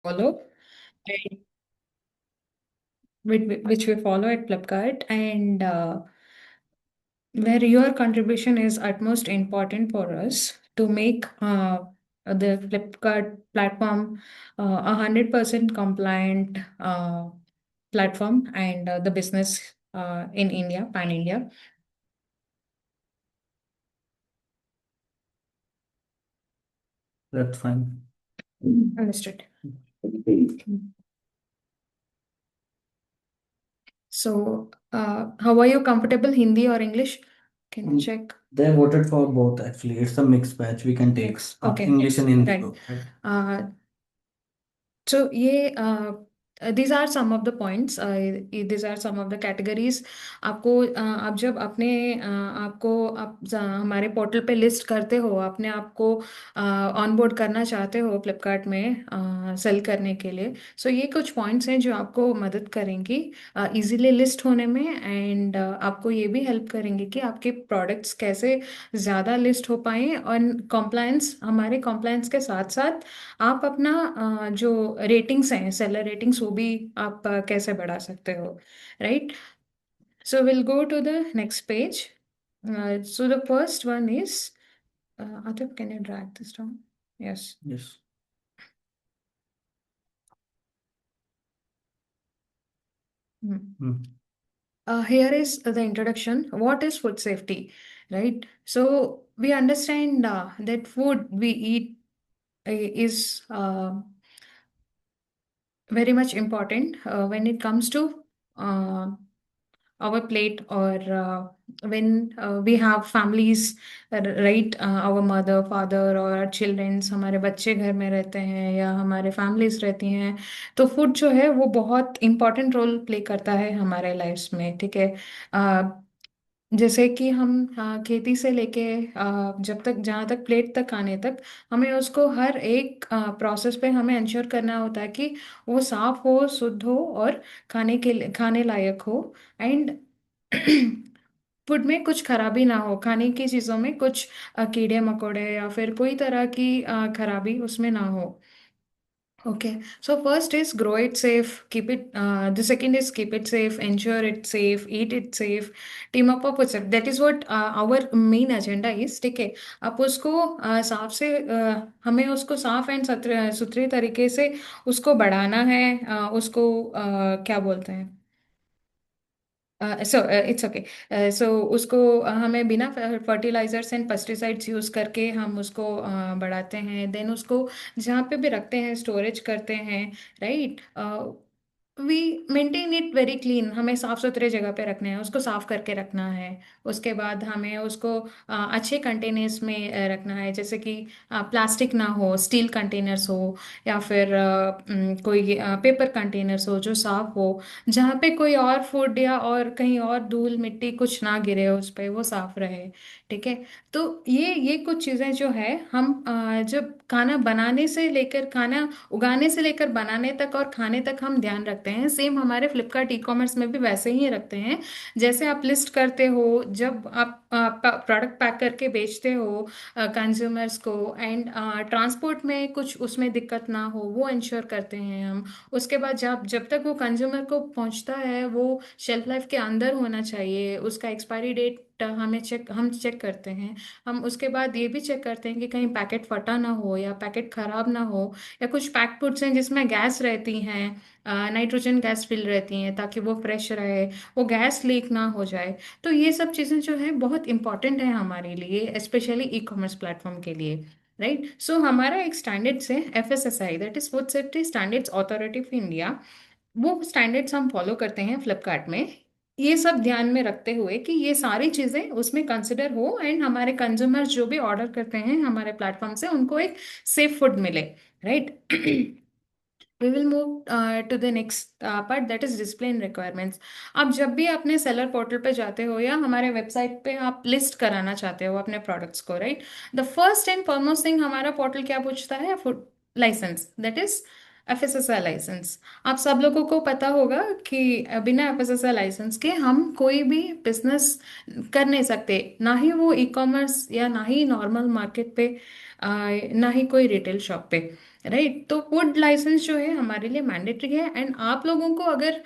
follow, and which we follow at Flipkart, and where your contribution is utmost important for us to make the Flipkart platform 100% compliant platform and the business in India, pan India. That's fine. Understood. So, how are you comfortable, Hindi or English? Can you check? They voted for both actually. It's a mixed batch. We can take Mix. Okay, English mix. and Hindi Right. both, right? So ये these are some of the points, these are some of the categories. आपको आप जब अपने आपको आप हमारे portal पे list करते हो, अपने आप को ऑन बोर्ड करना चाहते हो फ्लिपकार्ट में सेल करने के लिए, सो ये कुछ पॉइंट्स हैं जो आपको मदद करेंगी इजीली लिस्ट होने में, एंड आपको ये भी हेल्प करेंगे कि आपके प्रोडक्ट्स कैसे ज़्यादा लिस्ट हो पाएँ, और कॉम्प्लायंस, हमारे कॉम्प्लायंस के साथ साथ आप अपना जो रेटिंग्स हैं, सेलर रेटिंग्स, वो भी आप कैसे बढ़ा सकते हो, right? So will go to the next page. So the first one is, Atif, can you drag this down? Yes. Yes. Hmm. Here is the introduction. What is food safety, right? So we understand that food we eat is very much important when it comes to uh, our plate, or when we have families, right? Our mother, father और our children, हमारे बच्चे घर में रहते हैं या हमारे families रहती हैं, तो food जो है वो बहुत important role play करता है हमारे lives में, ठीक है? जैसे कि हम खेती से लेके जब तक, जहाँ तक प्लेट तक खाने तक, हमें उसको हर एक प्रोसेस पे हमें इंश्योर करना होता है कि वो साफ हो, शुद्ध हो, और खाने लायक हो, एंड फूड में कुछ खराबी ना हो, खाने की चीज़ों में कुछ कीड़े मकोड़े या फिर कोई तरह की खराबी उसमें ना हो. Okay, so first is grow it safe, keep it. The second is keep it safe, ensure it safe, eat it safe, team up with safe. That is what our main agenda is. ठीक है, आप उसको साफ से हमें उसको साफ and सुथरे तरीके से उसको बढ़ाना है, उसको क्या बोलते हैं, सो इट्स ओके. सो उसको हमें बिना फर्टिलाइजर्स एंड पेस्टिसाइड्स यूज करके हम उसको बढ़ाते हैं, देन उसको जहाँ पे भी रखते हैं, स्टोरेज करते हैं, right? We maintain it very clean, हमें साफ सुथरे जगह पे रखना है, उसको साफ करके रखना है. उसके बाद हमें उसको अच्छे कंटेनर्स में रखना है, जैसे कि प्लास्टिक ना हो, स्टील कंटेनर्स हो, या फिर कोई पेपर कंटेनर्स हो जो साफ हो, जहाँ पे कोई और फूड या और कहीं और धूल मिट्टी कुछ ना गिरे उस पे, वो साफ रहे, ठीक है? तो ये कुछ चीज़ें जो है, हम जब खाना बनाने से लेकर, खाना उगाने से लेकर बनाने तक और खाने तक हम ध्यान रखते हैं, सेम हमारे फ्लिपकार्ट ई कॉमर्स में भी वैसे ही रखते हैं. जैसे आप लिस्ट करते हो, जब आप प्रोडक्ट पैक करके बेचते हो कंज्यूमर्स को, एंड ट्रांसपोर्ट में कुछ उसमें दिक्कत ना हो, वो इंश्योर करते हैं हम. उसके बाद जब जब तक वो कंज्यूमर को पहुंचता है, वो शेल्फ लाइफ के अंदर होना चाहिए, उसका एक्सपायरी डेट हम चेक करते हैं. हम उसके बाद ये भी चेक करते हैं कि कहीं पैकेट फटा ना हो या पैकेट खराब ना हो, या कुछ पैक फूड्स हैं जिसमें गैस रहती हैं, नाइट्रोजन गैस फिल रहती हैं, ताकि वो फ्रेश रहे, वो गैस लीक ना हो जाए. तो ये सब चीज़ें जो है बहुत इंपॉर्टेंट है हमारे लिए, स्पेशली ई कॉमर्स प्लेटफॉर्म के लिए, राइट? सो हमारा एक स्टैंडर्ड्स है FSSAI, that is food safety standards authority of India. वो स्टैंडर्ड्स हम फॉलो करते हैं फ्लिपकार्ट में, ये सब ध्यान में रखते हुए कि ये सारी चीज़ें उसमें कंसिडर हो, एंड हमारे कंज्यूमर्स जो भी ऑर्डर करते हैं हमारे प्लेटफॉर्म से, उनको एक सेफ फूड मिले, right? We will move to the next part, that is discipline requirements. आप जब भी अपने सेलर पोर्टल पे जाते हो या हमारे वेबसाइट पे आप लिस्ट कराना चाहते हो अपने प्रोडक्ट्स को, right? The first and foremost thing हमारा पोर्टल क्या पूछता है? Food license, that is FSSAI license. आप सब लोगों को पता होगा कि बिना FSSAI लाइसेंस के हम कोई भी बिजनेस कर नहीं सकते, ना ही वो ई कॉमर्स या ना ही नॉर्मल मार्केट पे, ना ही कोई रिटेल शॉप पे. राइट। तो फूड लाइसेंस जो है हमारे लिए मैंडेटरी है। एंड आप लोगों को अगर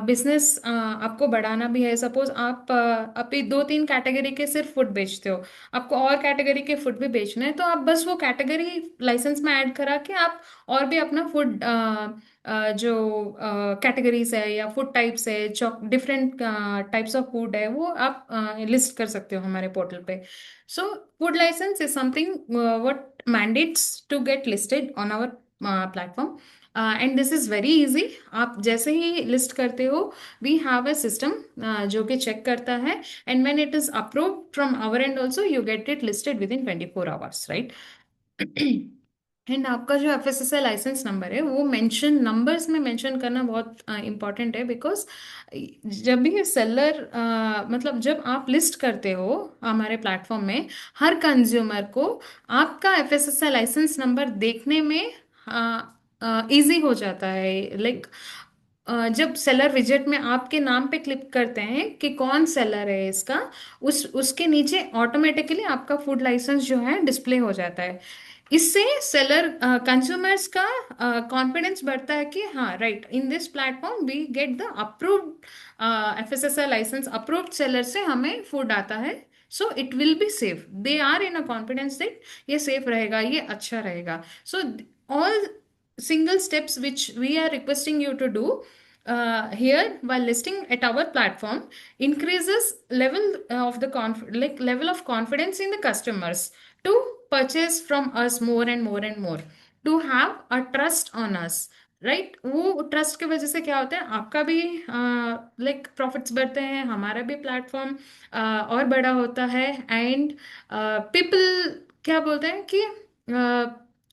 बिजनेस आपको बढ़ाना भी है, सपोज आप अभी दो तीन कैटेगरी के सिर्फ फूड बेचते हो, आपको और कैटेगरी के फूड भी बेचना है, तो आप बस वो कैटेगरी लाइसेंस में ऐड करा के आप और भी अपना फूड जो कैटेगरीज है या फूड टाइप्स है, डिफरेंट टाइप्स ऑफ फूड है, वो आप लिस्ट कर सकते हो हमारे पोर्टल पे। So food license is something what mandates to get listed on our platform, and this is very easy। आप जैसे ही लिस्ट करते हो, वी हैव अ सिस्टम जो कि चेक करता है, and when it is approved from our and also you get it listed with in 24 hours, right. And आपका जो एफएसएसआई लाइसेंस नंबर है वो मेंशन नंबर्स में मेंशन करना बहुत इंपॉर्टेंट है, बिकॉज जब भी सेलर मतलब जब आप लिस्ट करते हो हमारे प्लेटफॉर्म में, हर कंज्यूमर को आपका एफएसएसआई लाइसेंस नंबर देखने में इजी हो जाता है। लाइक जब सेलर विजेट में आपके नाम पे क्लिक करते हैं कि कौन सेलर है इसका, उस उसके नीचे ऑटोमेटिकली आपका फूड लाइसेंस जो है डिस्प्ले हो जाता है। इससे सेलर कंज्यूमर्स का कॉन्फिडेंस बढ़ता है कि हाँ right, in this platform we get the approved FSSAI license, approved seller से हमें फूड आता है। So it will be safe, they are in a confidence that ये सेफ रहेगा, ये अच्छा रहेगा। So all single steps which we are requesting you to do here while listing at our platform increases level of the like level of confidence in the customers to purchase from us more and more and more, to have a trust on us, right. वो trust की वजह से क्या होता है, आपका भी like profits बढ़ते हैं, हमारा भी प्लेटफॉर्म और बड़ा होता है, एंड पीपल क्या बोलते हैं कि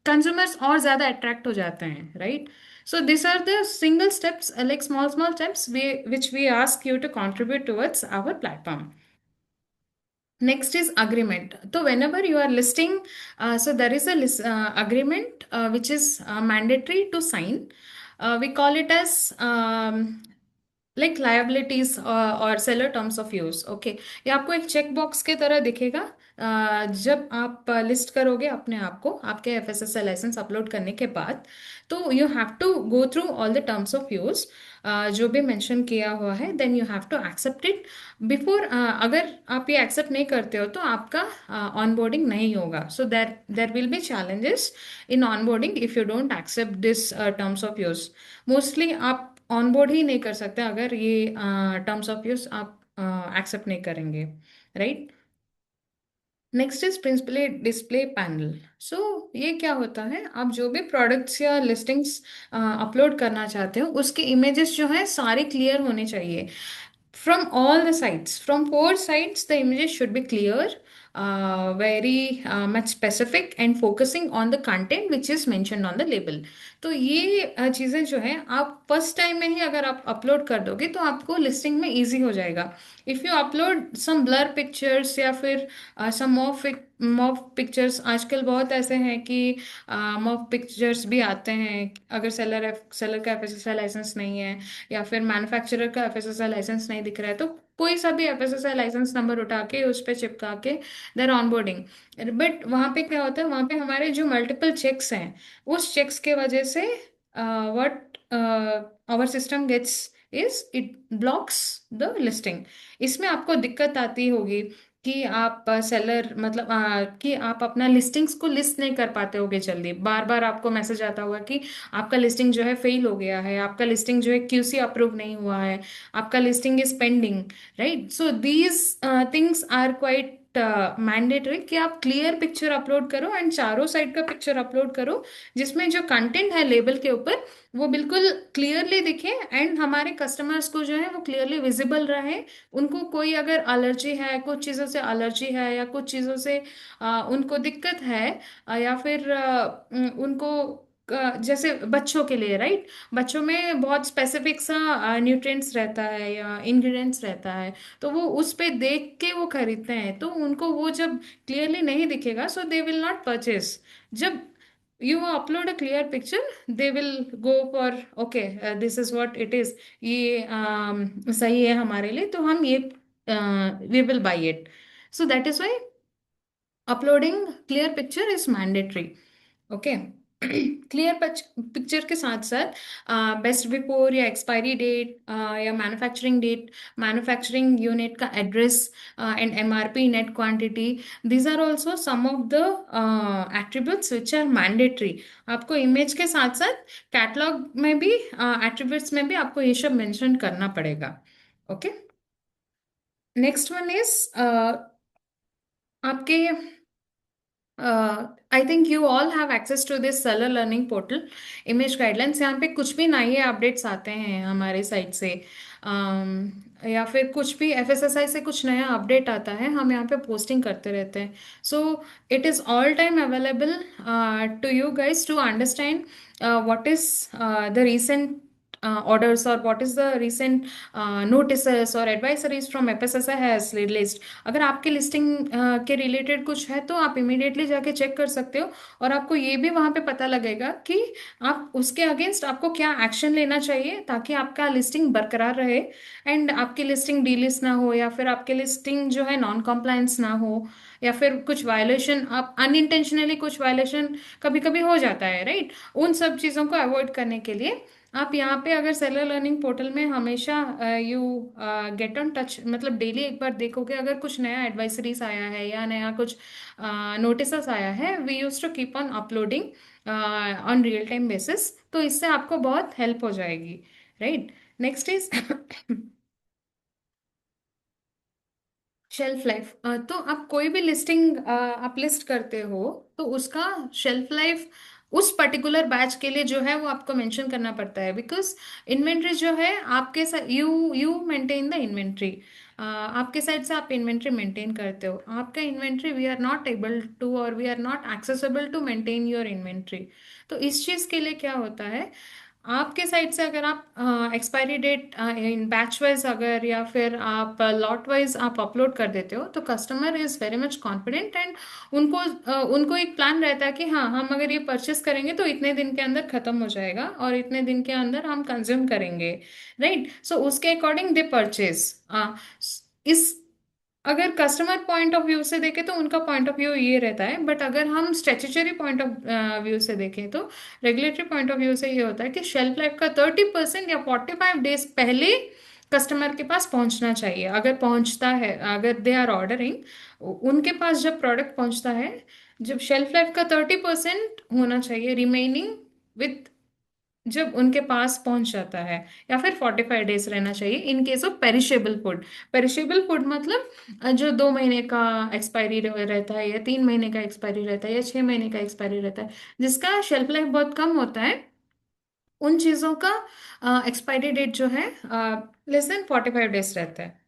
कंज्यूमर्स और ज्यादा अट्रैक्ट हो जाते हैं, right. So this are the single steps, like small small steps we which we ask you to contribute towards our platform. Next is agreement. So whenever you are listing, so there is a agreement which is mandatory to sign. We call it as like liabilities और seller terms of use. Okay, ये आपको एक check box के तरह दिखेगा जब आप list करोगे अपने आप को आपके एफएसएसआई लाइसेंस अपलोड करने के बाद। तो you have to go through all the terms of use जो भी मेंशन किया हुआ है, then you have to accept it before. अगर आप ये एक्सेप्ट नहीं करते हो तो आपका ऑनबोर्डिंग नहीं होगा। So there there will be challenges in onboarding if you don't accept this terms of use. Mostly आप ऑनबोर्ड ही नहीं कर सकते अगर ये टर्म्स ऑफ यूज आप एक्सेप्ट नहीं करेंगे, right. Next is principally display panel. So ये क्या होता है, आप जो भी प्रोडक्ट्स या लिस्टिंग्स अपलोड करना चाहते हो उसके इमेजेस जो है सारे क्लियर होने चाहिए from all the sides, from four sides the images should be clear, very much specific and focusing on the content which is mentioned on the label। तो ये चीज़ें जो है आप फर्स्ट टाइम में ही अगर आप अपलोड कर दोगे तो आपको लिस्टिंग में इजी हो जाएगा। If you upload some blur pictures या फिर सम मॉफ पिक्चर्स, आजकल बहुत ऐसे हैं कि मॉफ पिक्चर्स भी आते हैं, अगर सेलर का एफएसएसआई लाइसेंस नहीं है या फिर मैन्युफैक्चरर का एफएसएसआई लाइसेंस नहीं दिख रहा है, तो कोई सा भी एफएसएसआई लाइसेंस नंबर उठा के उस पर चिपका के देर ऑनबोर्डिंग। बट वहाँ पे क्या होता है, वहाँ पे हमारे जो मल्टीपल चेक्स हैं उस चेक्स के वजह से what our system gets is it blocks the listing. इसमें आपको दिक्कत आती होगी कि आप सेलर मतलब कि आप अपना लिस्टिंग्स को लिस्ट नहीं कर पाते होगे जल्दी, बार बार आपको मैसेज आता होगा कि आपका लिस्टिंग जो है फेल हो गया है, आपका लिस्टिंग जो है क्यूसी अप्रूव नहीं हुआ है, आपका listing is pending, right. So these things are quite mandatory कि आप क्लियर पिक्चर अपलोड करो एंड चारों साइड का पिक्चर अपलोड करो, जिसमें जो कंटेंट है लेबल के ऊपर वो बिल्कुल क्लियरली दिखे एंड हमारे कस्टमर्स को जो है वो क्लियरली विजिबल रहे। उनको कोई अगर एलर्जी है, कुछ चीज़ों से एलर्जी है या कुछ चीज़ों से उनको दिक्कत है, या फिर उनको जैसे बच्चों के लिए, राइट, बच्चों में बहुत स्पेसिफिक सा न्यूट्रिएंट्स रहता है या इंग्रेडिएंट्स रहता है, तो वो उस पे देख के वो खरीदते हैं, तो उनको वो जब क्लियरली नहीं दिखेगा so they will not purchase. जब you upload a clear picture they will go for okay, this is what it is, ये सही है हमारे लिए, तो हम ये we will buy it. So that is why uploading clear picture is mandatory, okay। Clear picture के साथ साथ बेस्ट बिफोर या एक्सपायरी डेट या मैन्युफैक्चरिंग डेट, मैन्युफैक्चरिंग यूनिट का address and MRP, net quantity, these are also some of the attributes which are mandatory. आपको image के साथ साथ कैटलॉग में भी, एट्रीब्यूट्स में भी आपको ये सब मेंशन करना पड़ेगा। ओके, नेक्स्ट वन इज आपके, I think you all have access to this seller learning portal, image guidelines. यहाँ पे कुछ भी नए अपडेट्स आते हैं हमारे साइट से, या फिर कुछ भी एफएसएसआई से कुछ नया अपडेट आता है, हम यहाँ पे पोस्टिंग करते रहते हैं। So it is all time available to you guys to understand what is the recent orders, or what is the recent notices or advisories from FSSAI has released। अगर आपके लिस्टिंग के रिलेटेड कुछ है तो आप इमीडिएटली जाके check कर सकते हो, और आपको ये भी वहाँ पे पता लगेगा कि आप उसके अगेंस्ट आपको क्या एक्शन लेना चाहिए ताकि आपका लिस्टिंग बरकरार रहे, एंड आपकी लिस्टिंग डीलिस्ट ना हो, या फिर आपकी लिस्टिंग जो है नॉन कॉम्प्लायंस ना हो, या फिर कुछ वायलेशन, आप अनइंटेंशनली कुछ वायलेशन कभी कभी हो जाता है, राइट। उन सब चीज़ों को अवॉइड करने के लिए आप यहाँ पे अगर सेलर लर्निंग पोर्टल में हमेशा यू गेट ऑन टच, मतलब डेली एक बार देखोगे अगर कुछ नया एडवाइसरीज आया है या नया कुछ नोटिस आया है, we use to keep on uploading on real time basis, तो इससे आपको बहुत हेल्प हो जाएगी, right. Next is shelf life. तो आप कोई भी लिस्टिंग आप लिस्ट करते हो तो उसका शेल्फ लाइफ उस पर्टिकुलर बैच के लिए जो है वो आपको मेंशन करना पड़ता है, बिकॉज इन्वेंट्री जो है आपके साथ, you you maintain the inventory, आपके साइड से आप इन्वेंट्री मेंटेन करते हो, आपका inventory we are not able to, और we are not accessible to maintain your inventory. तो इस चीज़ के लिए क्या होता है, आपके साइड से अगर आप एक्सपायरी डेट इन बैच वाइज अगर, या फिर आप लॉट वाइज आप अपलोड कर देते हो, तो customer is very much confident, and उनको एक प्लान रहता है कि हाँ, हम अगर ये परचेस करेंगे तो इतने दिन के अंदर खत्म हो जाएगा और इतने दिन के अंदर हम कंज्यूम करेंगे, राइट। सो उसके अकॉर्डिंग दे परचेज। इस अगर कस्टमर पॉइंट ऑफ व्यू से देखें तो उनका पॉइंट ऑफ व्यू ये रहता है, बट अगर हम स्टेचुटरी पॉइंट ऑफ व्यू से देखें तो रेगुलेटरी पॉइंट ऑफ व्यू से ये होता है कि शेल्फ लाइफ का 30% या 45 डेज पहले कस्टमर के पास पहुंचना चाहिए। अगर पहुंचता है, अगर दे आर ऑर्डरिंग, उनके पास जब प्रोडक्ट पहुंचता है, जब शेल्फ लाइफ का 30% होना चाहिए रिमेनिंग, विथ जब उनके पास पहुंच जाता है, या फिर 45 डेज रहना चाहिए in case of perishable food. Perishable food मतलब जो 2 महीने का एक्सपायरी रहता है, या 3 महीने का एक्सपायरी रहता है, या 6 महीने का एक्सपायरी रहता है, जिसका शेल्फ लाइफ बहुत कम होता है, उन चीज़ों का एक्सपायरी डेट जो है लेस देन 45 डेज रहता है।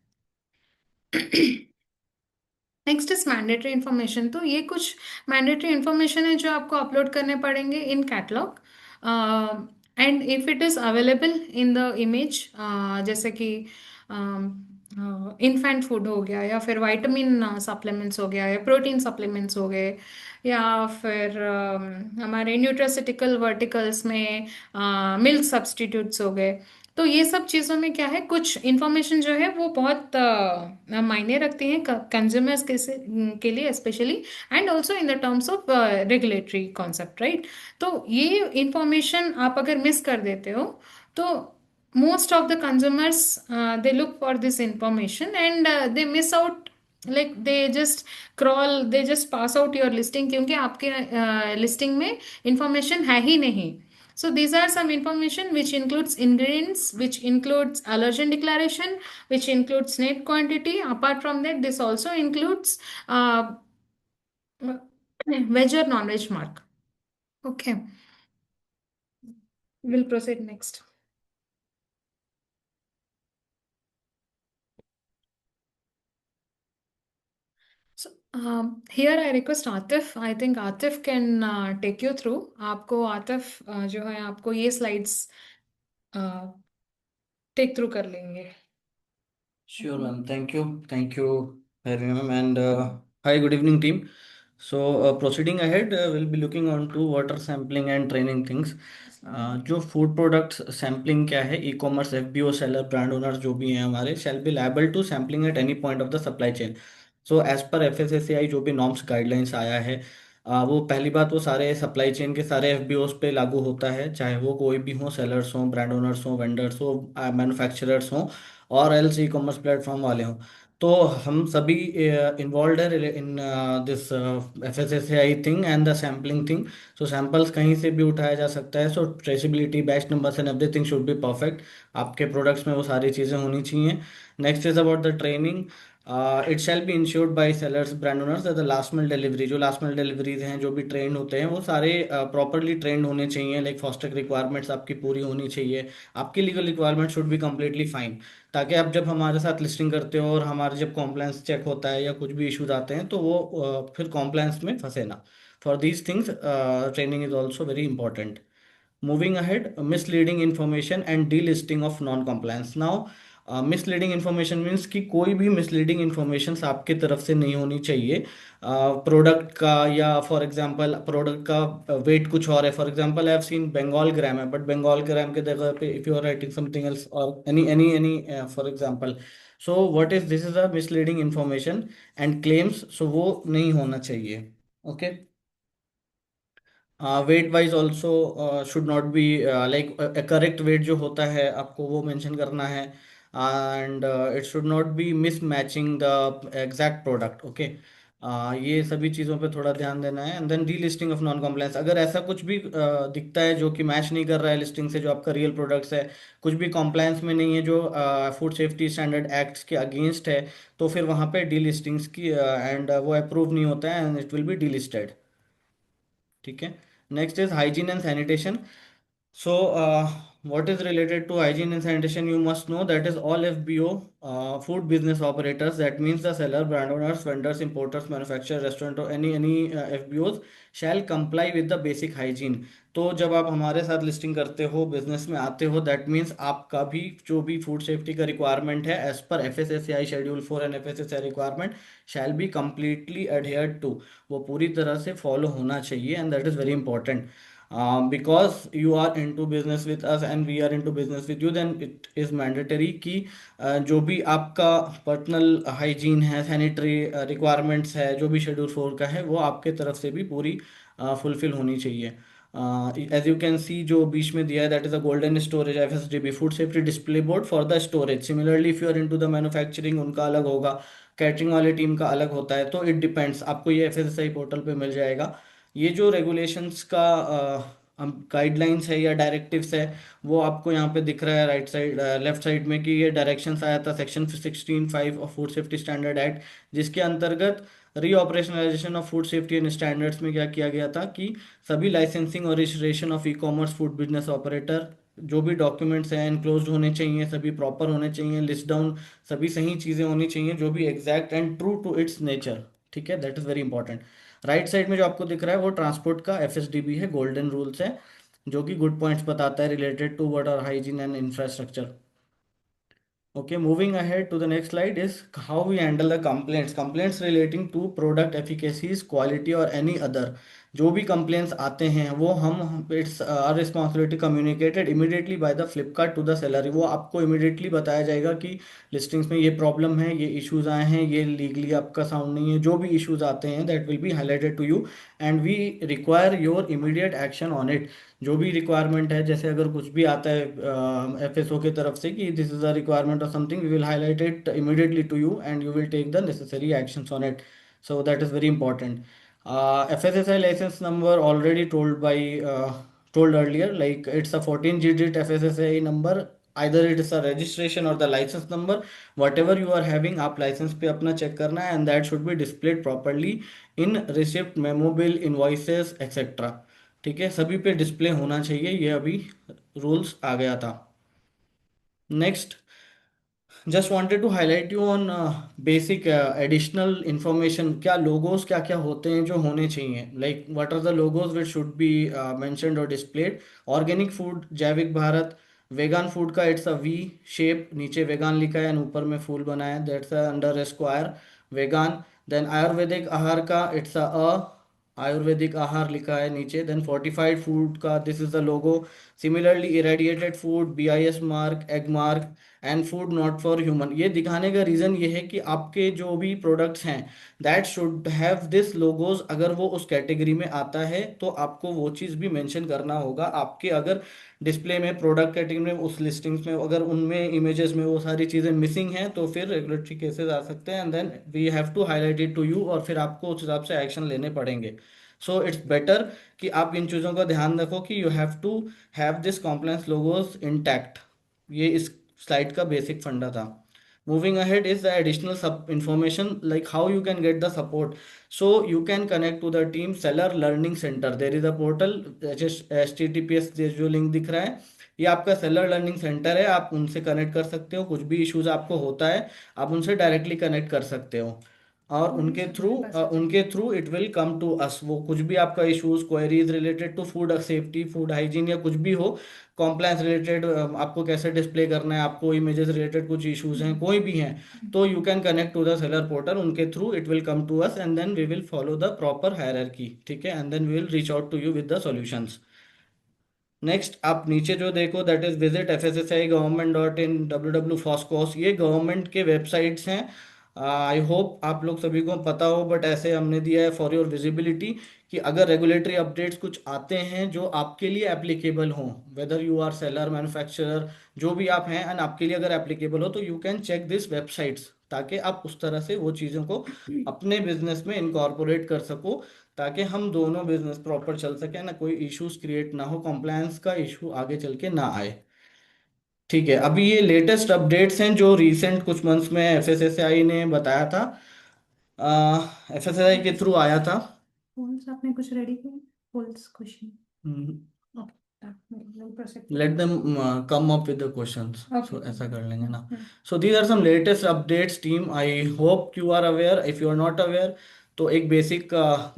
Next is mandatory information. तो ये कुछ मैंडेटरी इन्फॉर्मेशन है जो आपको अपलोड करने पड़ेंगे in catalogue, and if it is available in the image, जैसे कि इन्फेंट फूड हो गया, या फिर विटामिन सप्लीमेंट्स हो गया, या प्रोटीन सप्लीमेंट्स हो गए, या फिर हमारे न्यूट्रासिटिकल वर्टिकल्स में मिल्क सब्स्टिट्यूट्स हो गए। तो ये सब चीज़ों में क्या है, कुछ इंफॉर्मेशन जो है वो बहुत मायने रखती हैं कंज्यूमर्स के लिए specially, and also in the terms of regulatory concept, right. तो ये इंफॉर्मेशन आप अगर मिस कर देते हो तो most of the consumers they look for this information, and they miss out, like they just crawl, they just pass out your listing क्योंकि आपके लिस्टिंग में इंफॉर्मेशन है ही नहीं। So these are some information which includes ingredients, which includes allergen declaration, which includes net quantity. Apart from that, this also includes veg or non-veg mark. Okay, we'll proceed next. So here I request Atif. I think Atif can take you through. आपको आतिफ जो है आपको ये slides take through कर लेंगे। Sure, ma'am. Thank you. Thank you, Harry, ma'am. And hi, good evening, team. So, proceeding ahead, we'll be looking on to water sampling and training things. जो food products sampling क्या है, e commerce FBO seller brand owner जो भी हैं हमारे shall be liable to sampling at any point of the supply chain. So as per FSSAI जो भी norms guidelines आया है, वो पहली बात, वो सारे सप्लाई चेन के सारे एफबीओस पे लागू होता है, चाहे वो कोई भी हो, सेलर्स हो, ब्रांड ओनर्स हो, वेंडर्स हो, मैन्युफैक्चरर्स हो, और एल्स ई कॉमर्स प्लेटफॉर्म वाले हों। तो हम सभी इन्वॉल्व है in this FSSAI thing and the sampling thing. So samples कहीं से भी उठाया जा सकता है। So traceability, batch numbers and everything should be perfect. आपके प्रोडक्ट्स में वो सारी चीज़ें होनी चाहिए। Next is about the training. It shall be ensured by sellers, brand owners, the last mile delivery, जो लास्ट मिल डिलीवरीज हैं, जो भी ट्रेंड होते हैं, वो सारे प्रॉपरली ट्रेंड होने चाहिए। लाइक फास्टैग रिक्वायरमेंट्स आपकी पूरी होनी चाहिए। आपकी legal requirement should be completely fine, ताकि आप जब हमारे साथ लिस्टिंग करते हो और हमारे जब कॉम्प्लायंस चेक होता है या कुछ भी इश्यूज आते हैं, तो वो फिर कॉम्प्लायंस में फंसे ना। For these things training is also very important. Moving ahead, misleading information and delisting of non-compliance. Now, misleading information means कि कोई भी misleading information आपके तरफ से नहीं होनी चाहिए। प्रोडक्ट का, या फॉर एग्जांपल प्रोडक्ट का वेट कुछ और है। For example I have seen Bengal gram है, बट बंगाल ग्राम के जगह पे if you are writing something else और any for example, so what is this, is a misleading information and claims, so वो नहीं होना चाहिए। Okay. Weight wise also should not be, like correct weight जो होता है आपको वो मेंशन करना है। And it should not be mismatching the exact product. Okay. ये सभी चीज़ों पे थोड़ा ध्यान देना है। And then delisting of non compliance, अगर ऐसा कुछ भी दिखता है जो कि मैच नहीं कर रहा है लिस्टिंग से, जो आपका रियल प्रोडक्ट्स है, कुछ भी कॉम्प्लायंस में नहीं है, जो फूड सेफ्टी स्टैंडर्ड एक्ट्स के अगेंस्ट है, तो फिर वहाँ पे डी लिस्टिंग्स की एंड वो अप्रूव नहीं होता है, and it will B D listed. ठीक है। Next is hygiene and sanitation. So, what is related to hygiene and sanitation, you must know that is all FBO, food business operators. That means the seller, brand owners, vendors, importers, manufacturer, restaurant or any FBOs shall comply with the basic hygiene. तो जब आप हमारे साथ listing करते हो, business में आते हो, दैट मीन्स आपका भी जो भी फूड सेफ्टी का रिक्वायरमेंट है as per FSSAI schedule 4 and FSSAI requirement shall be completely adhered to, वो पूरी तरह से फॉलो होना चाहिए। And that is very important, because you are into business with us and we are into business with you, then it is mandatory कि जो भी आपका पर्सनल हाइजीन है, सैनिटरी रिक्वायरमेंट्स है, जो भी शेड्यूल 4 का है, वो आपके तरफ से भी पूरी फुलफिल होनी चाहिए। एज यू कैन सी, जो बीच में दिया है, that is a golden storage FSDB, food safety display board for the storage. Similarly if you are into the manufacturing, उनका अलग होगा, कैटरिंग वाली टीम का अलग होता है। तो इट डिपेंड्स, आपको ये FSSAI पोर्टल पे मिल जाएगा। ये जो रेगुलेशंस का गाइडलाइंस है या डायरेक्टिव्स है, वो आपको यहाँ पे दिख रहा है राइट साइड, लेफ्ट साइड में, कि ये डायरेक्शंस आया था section 16(5) of food safety standard act, जिसके अंतर्गत reoperationalisation of food safety and standards में क्या किया गया था कि सभी लाइसेंसिंग और registration of e commerce food business operator, जो भी डॉक्यूमेंट्स हैं एनक्लोज्ड होने चाहिए, सभी प्रॉपर होने चाहिए, लिस्ट डाउन, सभी सही चीज़ें होनी चाहिए, जो भी exact and true to its nature. ठीक है, that is very important. Right side में जो आपको दिख रहा है वो ट्रांसपोर्ट का FSDB है, गोल्डन रूल्स है, जो कि गुड पॉइंट्स बताता है related to water hygiene and infrastructure. Okay, moving ahead to the next slide is how we handle the complaints. Complaints relating to product efficacies, quality or any other. जो भी complaints आते हैं वो हम it's our responsibility communicated immediately by the Flipkart to the seller. वो आपको immediately बताया जाएगा कि listings में ये problem है, ये issues आए हैं, ये legally आपका sound नहीं है, जो भी issues आते हैं that will be highlighted to you and we require your immediate action on it. जो भी रिक्वायरमेंट है, जैसे अगर कुछ भी आता है FSO की तरफ से कि this is a requirement of something, we will highlight it immediately to you and you will take the necessary actions on it. So that is very important. FSSAI license number already told earlier, like it's a 14-digit FSSAI number, either it is a registration or the license number, whatever you are having, आप licence पे अपना check करना है, and that should be displayed properly in receipt, memo bill, invoices, etc. ठीक है, सभी पे display होना चाहिए, ये अभी रूल्स आ गया था। Next, just wanted to highlight you on basic additional information. क्या लोगोस क्या क्या होते हैं जो होने चाहिए, like what are the logos which should be mentioned और displayed. Organic food, Jaivik Bharat. वेगान फूड का इट्स अ वी शेप, नीचे वेगान लिखा है एंड ऊपर में फूल बना है, दैट्स अंडर स्क्वायर वेगान। देन आयुर्वेदिक आहार का इट्स अ आयुर्वेदिक आहार लिखा है नीचे, देन फोर्टिफाइड फूड का this is the logo, similarly irradiated food, BIS mark, egg mark, and food not for human. ये दिखाने का रीजन ये है कि आपके जो भी प्रोडक्ट्स हैं that should have this logos, अगर वो उस कैटेगरी में आता है तो आपको वो चीज़ भी मेंशन करना होगा। आपके अगर डिस्प्ले में, प्रोडक्ट कैटेगरी में, उस लिस्टिंग्स में अगर उनमें इमेजेस में वो सारी चीज़ें मिसिंग हैं तो फिर रेगुलेटरी केसेस आ सकते हैं, and then we have to highlight it to you, और फिर आपको उस हिसाब से एक्शन लेने पड़ेंगे। सो इट्स बेटर कि आप इन चीज़ों का ध्यान रखो कि you have to have this compliance logos intact. ये इस स्लाइड का बेसिक फंडा था। Moving ahead is the additional sub information like how you can get the support. So you can connect to the team seller learning center. There is a portal, just https, जो link दिख रहा है ये आपका seller learning centre है। आप उनसे connect कर सकते हो, कुछ भी इश्यूज आपको होता है आप उनसे डायरेक्टली कनेक्ट कर सकते हो, और हमारे पास आ जाए। उनके through it will come to us. वो कुछ भी आपका issues, queries related to food safety, food hygiene, या कुछ भी हो, कॉम्प्लायंस रिलेटेड, आपको कैसे डिस्प्ले करना है, आपको इमेजेस रिलेटेड कुछ इश्यूज हैं, कोई भी हैं, तो you can connect to the seller portal. उनके through it will come to us, and then we will follow the proper hierarchy, ठीक है, and then we will reach out to you with the solutions. Next आप नीचे जो देखो that is visit fssi government.in, www.foscos, ये government के websites हैं। I hope आप लोग सभी को पता हो, बट ऐसे हमने दिया है फॉर योर विजिबिलिटी कि अगर रेगुलेटरी अपडेट्स कुछ आते हैं जो आपके लिए एप्लीकेबल हों, whether you are seller, manufacturer, जो भी आप हैं, एंड आपके लिए अगर एप्लीकेबल हो तो you can check this websites, ताकि आप उस तरह से वो चीज़ों को अपने बिजनेस में इनकॉर्पोरेट कर सको, ताकि हम दोनों बिजनेस प्रॉपर चल सके, ना कोई इश्यूज क्रिएट ना हो, कॉम्प्लायंस का इशू आगे चल के ना आए। ठीक है, अभी ये लेटेस्ट अपडेट्स हैं जो रिसेंट कुछ मंथ्स में एफएसएसआई ने बताया था, एफएसएसआई के थ्रू आया था। कौन सा आपने कुछ रेडी किया? Polls question. Hmm, okay, proceed let करिए। them come up with the questions, okay. so ऐसा कर लेंगे ना। So these are some latest updates team, I hope you are aware, if you are not aware तो एक basic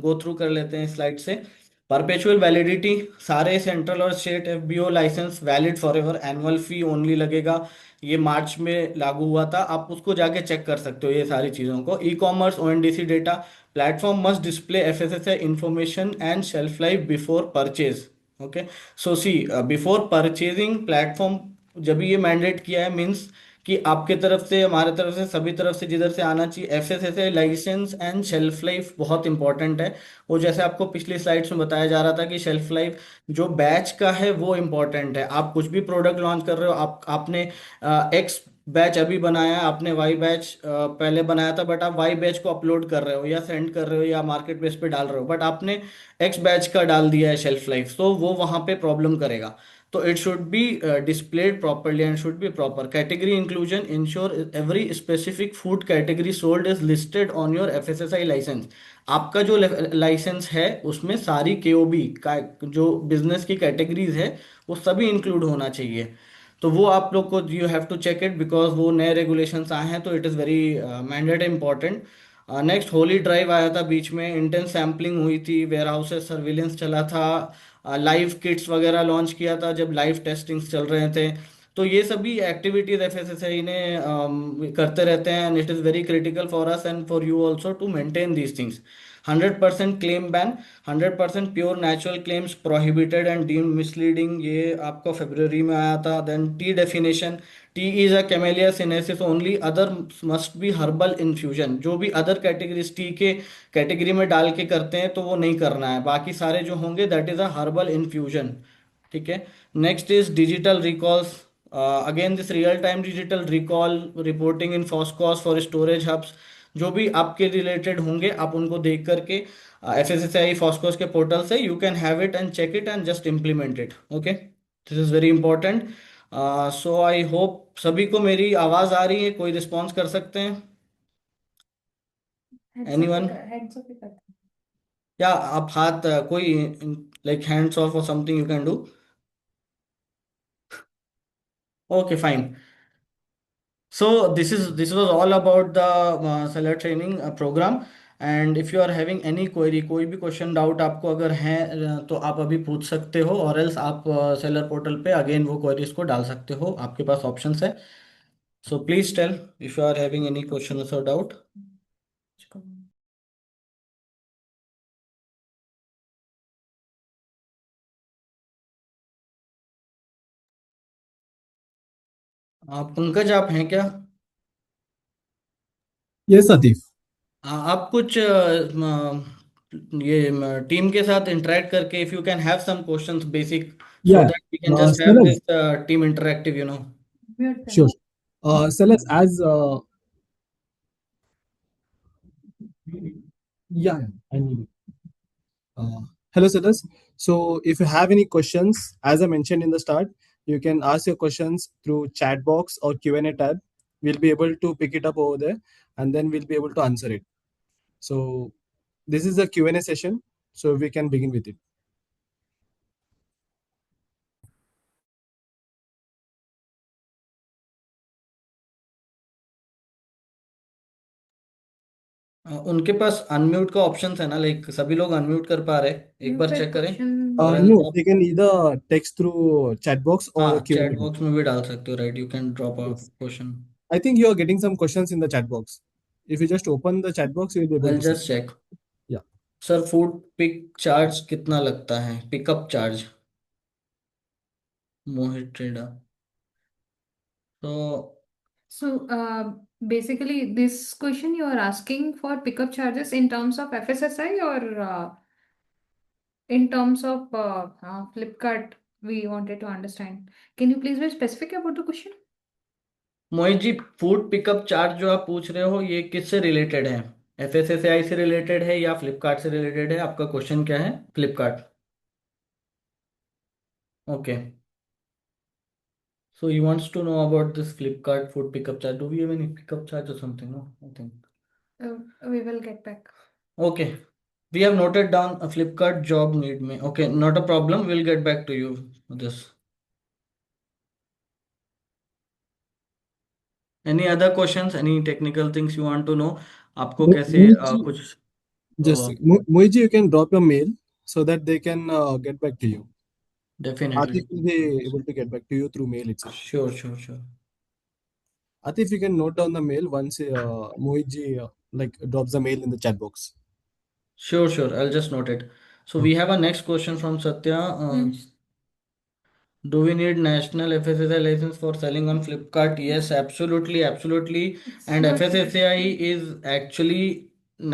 go through कर लेते हैं स्लाइड से। परपेचुअल वैलिडिटी, सारे सेंट्रल और state FBO license valid forever, annual fee only लगेगा। ये मार्च में लागू हुआ था, आप उसको जाके चेक कर सकते हो ये सारी चीज़ों को। E commerce ONDC data, platform must display FSSAI information and shelf life before purchase. Okay, so see before purchasing platform, जब ये मैंडेट किया है मीन्स कि आपके तरफ से, हमारे तरफ से, सभी तरफ से जिधर से आना चाहिए, FSSAI license and shelf life बहुत इंपॉर्टेंट है। वो जैसे आपको पिछली स्लाइड्स में बताया जा रहा था कि शेल्फ लाइफ जो बैच का है वो इंपॉर्टेंट है। आप कुछ भी प्रोडक्ट लॉन्च कर रहे हो, आप आपने एक्स बैच अभी बनाया है, आपने वाई बैच पहले बनाया था, बट आप वाई बैच को अपलोड कर रहे हो या सेंड कर रहे हो या मार्केट प्लेस पे डाल रहे हो, बट आपने एक्स बैच का डाल दिया है शेल्फ लाइफ, तो वो वहां पे प्रॉब्लम करेगा। तो it should be displayed properly and should be proper. Category inclusion, ensure every specific food category sold is listed on your FSSAI license. आपका जो लाइसेंस है उसमें सारी केओबी का जो बिजनेस की कैटेगरीज है वो सभी इंक्लूड होना चाहिए। तो वो आप लोग को you have to check it, because वो नए रेगुलेशंस आए हैं, तो it is very mandatory important. Next Holi drive आया था बीच में, इंटेंस सैम्पलिंग हुई थी, वेयर हाउसेस सर्विलेंस चला था, लाइव किट्स वगैरह लॉन्च किया था जब लाइव टेस्टिंग्स चल रहे थे। तो ये सभी एक्टिविटीज एफएसएसआई ने करते रहते हैं, and it is very critical for us and for you also to maintain these things. 100% claim ban, 100% pure natural claims prohibited and deemed misleading, ये आपका फरवरी में आया था। Then tea definition, tea is a camellia sinensis only, other must be herbal infusion. जो भी other categories tea के category में डाल के करते हैं तो वो नहीं करना है, बाकी सारे जो होंगे that is a herbal infusion. ठीक है, next is digital recalls, again this real time digital recall reporting in FoSCoS for storage hubs. जो भी आपके रिलेटेड होंगे आप उनको देख करके एफएसएसआई फॉस्कॉस के पोर्टल से you can have it and check it and just implement it. Okay, this is very important. So I hope सभी को मेरी आवाज़ आ रही है, कोई रिस्पॉन्स कर सकते हैं? Heads up anyone? Heads up करते हैं। या आप हाथ कोई लाइक हैंड्स ऑफ और something you can do? Okay fine. So this was all about the seller training program, and if you are having any query, कोई भी क्वेश्चन डाउट आपको अगर है तो आप अभी पूछ सकते हो, और एल्स आप सेलर पोर्टल पे अगेन वो क्वेरीज को डाल सकते हो, आपके पास ऑप्शंस है। So please tell if you are having any question और डाउट। आप पंकज, आप हैं क्या? यस आतिफ। आप कुछ ये टीम के साथ इंटरेक्ट करके, if you can have some questions basic, so Yeah. That we can just have Salas, this team interactive, you know. Mute them. sure. Salas, as yeah, yeah, I need it. Uh, Hello, Salas. So, if you have any questions, as I mentioned in the start, you can ask your questions through chat box or Q&A tab. We'll be able to pick it up over there, and then we'll be able to answer it. So, this is a Q&A session, so we can begin with it. उनके पास unmute का option है ना, like सभी लोग unmute कर पा रहे हैं? एक बार Muted चेक करें। question. और else No, they can either text through chat box or हाँ, Q&A चैट tab. बॉक्स में भी डाल सकते हो, right? You can drop a Yes. Question. I think you are getting some questions in the chat box. If you just open the chat box, you will be able I to see. Just check. Yeah. Sir, food pick charge कितना लगता है, pickup charge? Mohit trader. तो So, basically, this question you are asking for pickup charges in terms of FSSI or in terms of Flipkart, we wanted to understand. Can you please be specific about the question? Mohit ji, food pickup charge जो आप पूछ रहे हो, ये किससे related है? FSSAI से related है या फ्लिपकार्ट से रिलेटेड है? आपका क्वेश्चन क्या है? Flipkart. Okay. So you wants to know about this Flipkart food pickup charge, do we have any pickup charge और something? No, I think. We will get back. Okay, we have noted down a Flipkart job need में. Okay, not a problem, we'll get back to you with this. Any other questions, any technical things you want to know? आपको कैसे Mohitji, कुछ just Mohitji, you can drop your mail so that they can get back to you. definitely. Atif will be able to get back to you through mail itself. Sure, sure, sure. Atif, you can note down the mail once Mohitji like drops the mail in the chat box. Sure, sure, I'll just note it. So we Okay. have a next question from Satya. Yes. Do we need national FSSAI license for selling on Flipkart? Yes, absolutely, absolutely. It's And not FSSAI necessary. is actually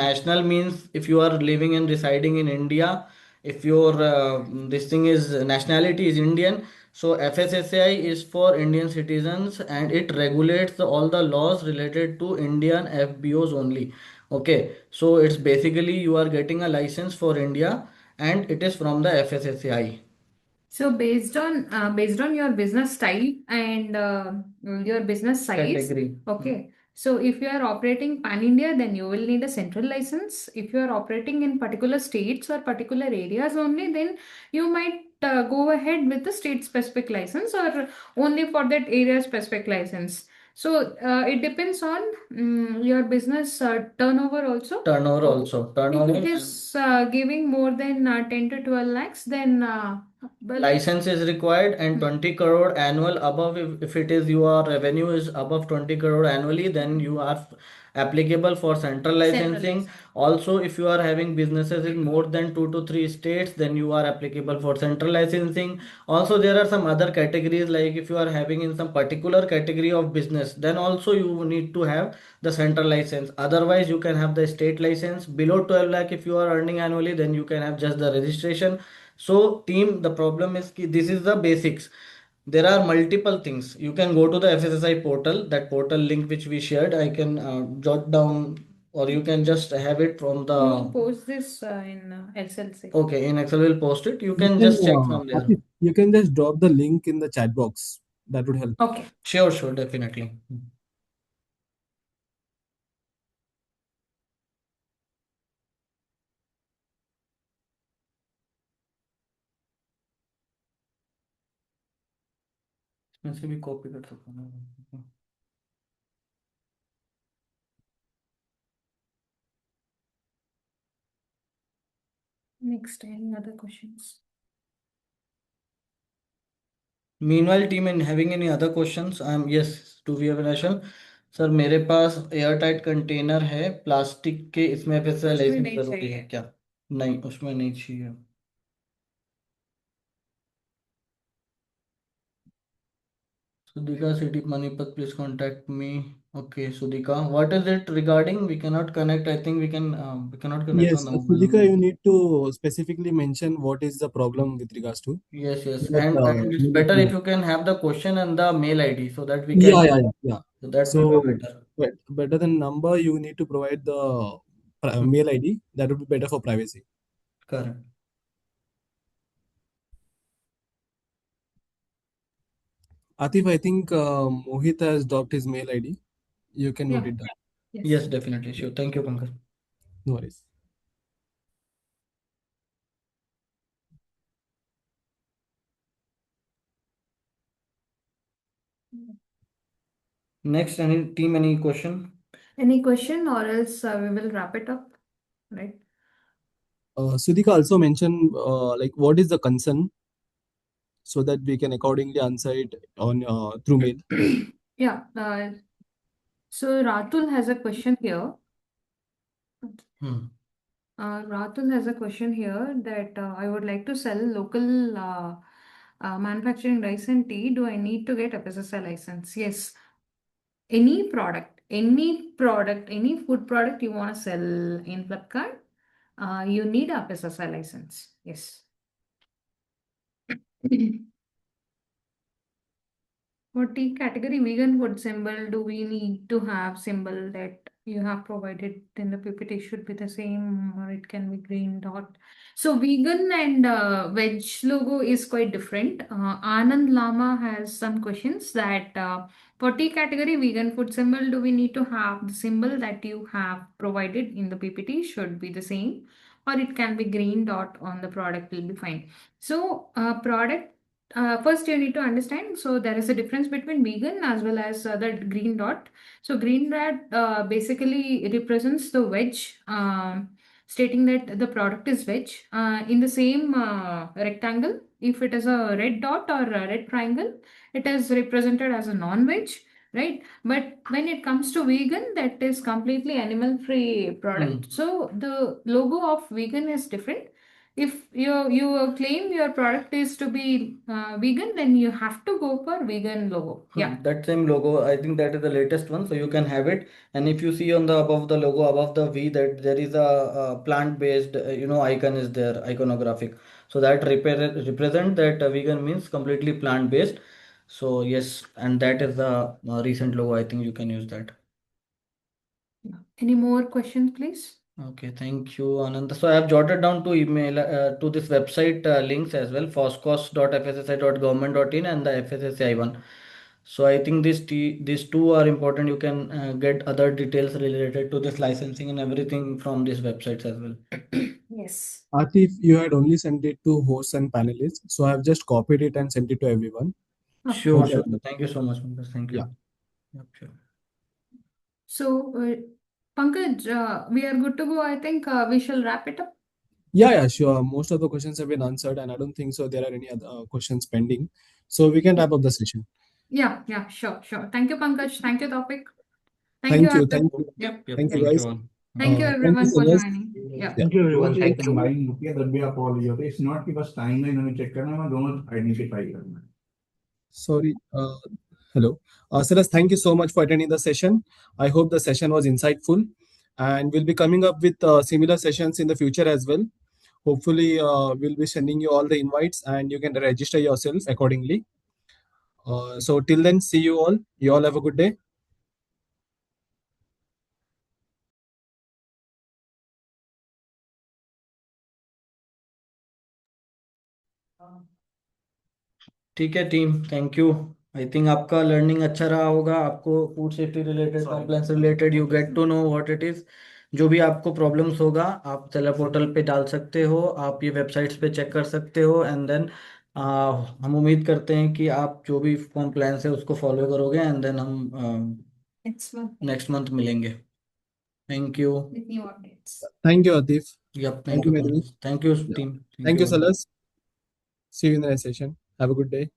national, means if you are living and residing in India, if your this thing is nationality is Indian, so FSSAI is for Indian citizens and it regulates all the laws related to Indian FBOs only. Okay, so it's basically you are getting a license for India and it is from the FSSAI So based on your business style and your business size, category. okay. So if you are operating pan India, then you will need a central license. If you are operating in particular states or particular areas only, then you might go ahead with the state specific license or only for that area specific license. So it depends on your business turnover also. Turnover Okay. also. If Turnover it and is giving more than 10 to 12 lakhs, then well, license is required, and 20 crore annual above, if it is your revenue is above 20 crore annually, then you are applicable for central central licensing. license. Also, if you are having businesses in more than 2 to 3 states, then you are applicable for central licensing. Also, there are some other categories, like if you are having in some particular category of business, then also you need to have the central license. Otherwise, you can have the state license. Below 12 lakh, if you are earning annually, then you can have just the registration. So team, the problem is ki this is the basics. There are multiple things. You can go to the FSSI portal, that portal link which we shared. I can jot down, or you can just have it from We will the. post this in SLC. Okay, in Excel we'll post it. You You can can, just check from there. Atif, you can just drop the link in the chat box. That would help. Okay. Sure, sure, definitely. इसमें से भी copy कर सकता हूँ। Next, any other questions? Meanwhile, team, in having any other questions? Yes, do we have a national? Sir, मेरे पास air tight container है plastic के, इसमें FSSAI उसमें लाइसेंस नहीं जरूरी है चाहिए. क्या? नहीं, उसमें नहीं चाहिए। Sudhika City Panipat, please contact me. Okay, Sudhika, what is it regarding? We cannot connect. I think we cannot connect on Yes, the mobile Sudhika, number. you need to specifically mention what is the problem with regards to. Yes, yes, So that, and it's better if you can have the question and the mail ID so that we yeah, can. yeah, yeah, yeah. So that will So be better. better than number, you need to provide the mail ID. That would be better for privacy. Correct. Atif, I think Mohit has dropped his mail ID. You can note Yeah. it down. Yes. Yes, definitely. Sure. Thank you, Pankaj. No worries. Next, any team, any question? Any question, or else we will wrap it up, right? Sudhika also mentioned like what is the concern so that we can accordingly answer it on through mail. Yeah. So Ratul has a question here. Hmm. Ratul has a question here that I would like to sell local manufacturing rice and tea. Do I need to get FSSI license? Yes. Any food product you want to sell in Flipkart, you need a FSSI license. Yes. For tea category, vegan food symbol, do we need to have symbol that you have provided in the PPT should be the same, or it can be green dot? So vegan and veg logo is quite different. Anand Lama has some questions that for tea category, vegan food symbol, do we need to have the symbol that you have provided in the PPT should be the same, or it can be green dot on the product will be fine. So product first, you need to understand. So there is a difference between vegan as well as the green dot. So green dot basically represents the veg, stating that the product is veg. In the same rectangle, if it is a red dot or a red triangle, it is represented as a non-veg, right? But when it comes to vegan, that is completely animal-free product. Hmm. So the logo of vegan is different. If you claim your product is to be vegan, then you have to go for vegan logo. Yeah. That same logo, I think that is the latest one, so you can have it. And if you see on the above the logo, above the V, that there is a plant-based, icon is there, iconographic. So that represent that vegan means completely plant-based. So yes, and that is the recent logo. I think you can use that. Yeah. Any more questions, please? Okay, thank you, Anand. So I have jotted down to email to this website links as well, foscos.fssi.government.in and the FSSAI one. So I think these two are important. You can get other details related to this licensing and everything from these websites as well. Yes. Atif, you had only sent it to hosts and panelists, so I have just copied it and sent it to everyone. Okay. Sure, Hope sure. that helps. Thank you so much, Pankaj. Thank Yeah. you. Yep, sure. So, Pankaj, we are good to go. I think we shall wrap it up. Yeah, sure. Most of the questions have been answered, and I don't think so there are any other questions pending. So we can wrap up the session. Yeah, sure. Thank you, Pankaj. Thank you, Tawfiq. Thank you, Thank you. Arvind. Thank you. Yep. Thank you, Yep. Thank you guys. all. Thank you, Thank you, everyone, for Silas. joining. Yeah. Yeah. Thank you everyone Thank एकदम you. Line होती है तब भी आप all होते it's not कि बस time line हमें चेक करना है मैं दोनों आइडेंटिफाई करना है Sorry. Hello. Silas, thank you so much for attending the session. I hope the session was insightful, and we'll be coming up with similar sessions in the future as well. Hopefully, we'll be sending you all the invites, and you can register yourself accordingly. So till then, see you all. You all have a good day. ठीक है team, thank you. I think आपका learning अच्छा रहा होगा। आपको food safety related, compliance related, you get to know what it is. जो भी आपको प्रॉब्लम्स होगा आप सेलर पोर्टल पे डाल सकते हो, आप ये वेबसाइट्स पे चेक कर सकते हो, एंड देन हम उम्मीद करते हैं कि आप जो भी कॉम्प्लायंस है उसको फॉलो करोगे, एंड देन हम Next month नेक्स्ट मंथ मिलेंगे। Thank you. with new updates. Thank you, Atif. Yup, Thank thank you, you Madhuri. Pankaj, thank you Yeah. Team, thank Thank you you, all. Silas. See you in the next session. Have a good day.